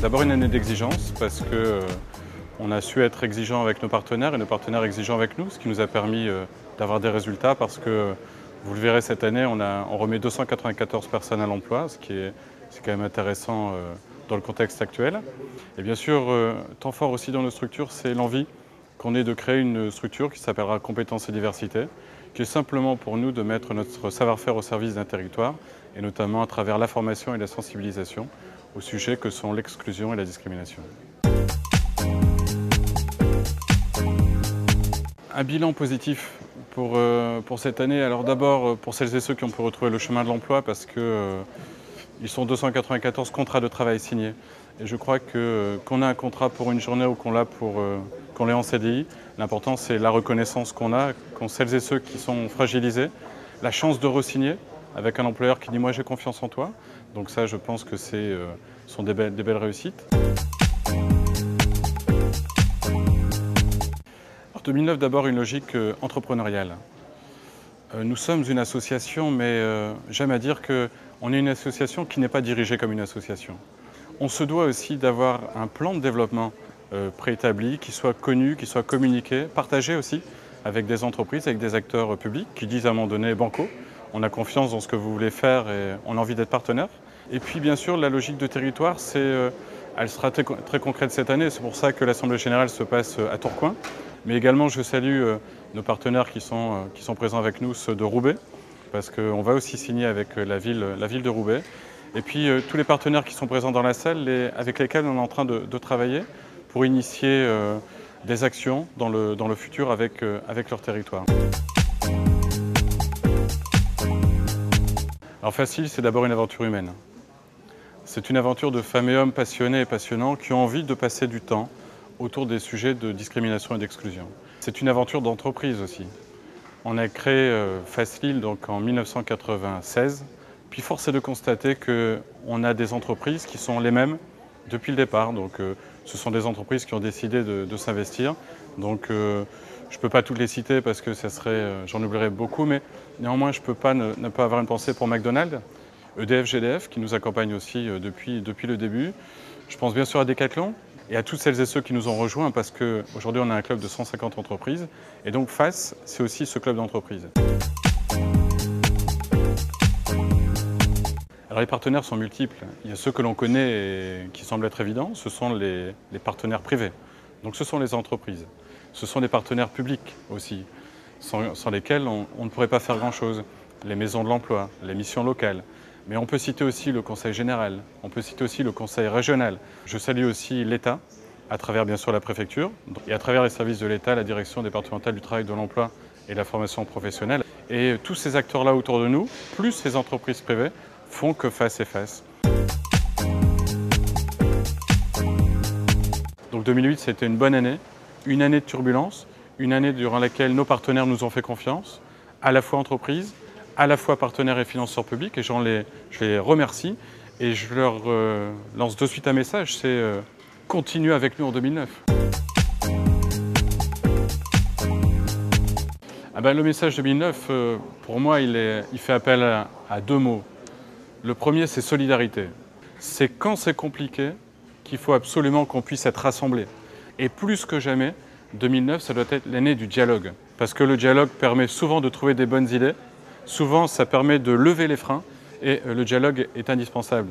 D'abord une année d'exigence parce que on a su être exigeant avec nos partenaires et nos partenaires exigeants avec nous, ce qui nous a permis d'avoir des résultats parce que, vous le verrez cette année, on remet 294 personnes à l'emploi, c'est quand même intéressant dans le contexte actuel. Et bien sûr, temps fort aussi dans nos structures, c'est l'envie qu'on ait de créer une structure qui s'appellera Compétences et Diversité, qui est simplement pour nous de mettre notre savoir-faire au service d'un territoire, et notamment à travers la formation et la sensibilisation aux sujets que sont l'exclusion et la discrimination. Un bilan positif pour cette année. Alors d'abord, pour celles et ceux qui ont pu retrouver le chemin de l'emploi, parce qu'ils sont 294 contrats de travail signés. Et je crois qu'on a un contrat pour une journée ou qu'on l'ait en CDI, l'important c'est la reconnaissance qu'on a, qu'ont celles et ceux qui sont fragilisés, la chance de re-signer avec un employeur qui dit « moi j'ai confiance en toi ». Donc ça, je pense que ce sont des belles réussites. En 2009, d'abord une logique entrepreneuriale. Nous sommes une association, mais j'aime à dire qu'on est une association qui n'est pas dirigée comme une association. On se doit aussi d'avoir un plan de développement préétabli, qui soit connu, qui soit communiqué, partagé aussi avec des entreprises, avec des acteurs publics qui disent à un moment donné « banco ». On a confiance dans ce que vous voulez faire et on a envie d'être partenaire. Et puis bien sûr, la logique de territoire, elle sera très concrète cette année. C'est pour ça que l'Assemblée générale se passe à Tourcoing. Mais également, je salue nos partenaires qui sont présents avec nous, ceux de Roubaix, parce qu'on va aussi signer avec la ville de Roubaix. Et puis tous les partenaires qui sont présents dans la salle, avec lesquels on est en train de travailler pour initier des actions dans le futur avec leur territoire. Alors Facile, c'est d'abord une aventure humaine. C'est une aventure de femmes et hommes passionnés et passionnants qui ont envie de passer du temps autour des sujets de discrimination et d'exclusion. C'est une aventure d'entreprise aussi. On a créé Facile donc en 1996, puis force est de constater qu'on a des entreprises qui sont les mêmes depuis le départ. Donc ce sont des entreprises qui ont décidé de s'investir. Donc je ne peux pas toutes les citer parce que j'en oublierais beaucoup, mais néanmoins je ne peux pas ne pas avoir une pensée pour McDonald's, EDF, GDF qui nous accompagnent aussi depuis le début. Je pense bien sûr à Decathlon et à toutes celles et ceux qui nous ont rejoints parce qu'aujourd'hui on a un club de 150 entreprises et donc FACE, c'est aussi ce club d'entreprises. Alors les partenaires sont multiples. Il y a ceux que l'on connaît et qui semblent être évidents, ce sont les partenaires privés. Donc ce sont les entreprises. Ce sont des partenaires publics aussi, sans lesquels on ne pourrait pas faire grand-chose. Les maisons de l'emploi, les missions locales. Mais on peut citer aussi le Conseil général, on peut citer aussi le Conseil régional. Je salue aussi l'État, à travers bien sûr la préfecture, et à travers les services de l'État, la direction départementale du travail, de l'emploi et de la formation professionnelle. Et tous ces acteurs-là autour de nous, plus ces entreprises privées, font que FACE est FACE. Donc 2008, c'était une bonne année, une année de turbulence, une année durant laquelle nos partenaires nous ont fait confiance, à la fois entreprises, à la fois partenaires et financeurs publics, et je les remercie. Et je leur lance de suite un message, c'est continuez avec nous en 2009. Le message 2009, pour moi, il fait appel à deux mots. Le premier, c'est solidarité. C'est quand c'est compliqué qu'il faut absolument qu'on puisse être rassemblés. Et plus que jamais, 2009, ça doit être l'année du dialogue. Parce que le dialogue permet souvent de trouver des bonnes idées. Souvent, ça permet de lever les freins et le dialogue est indispensable.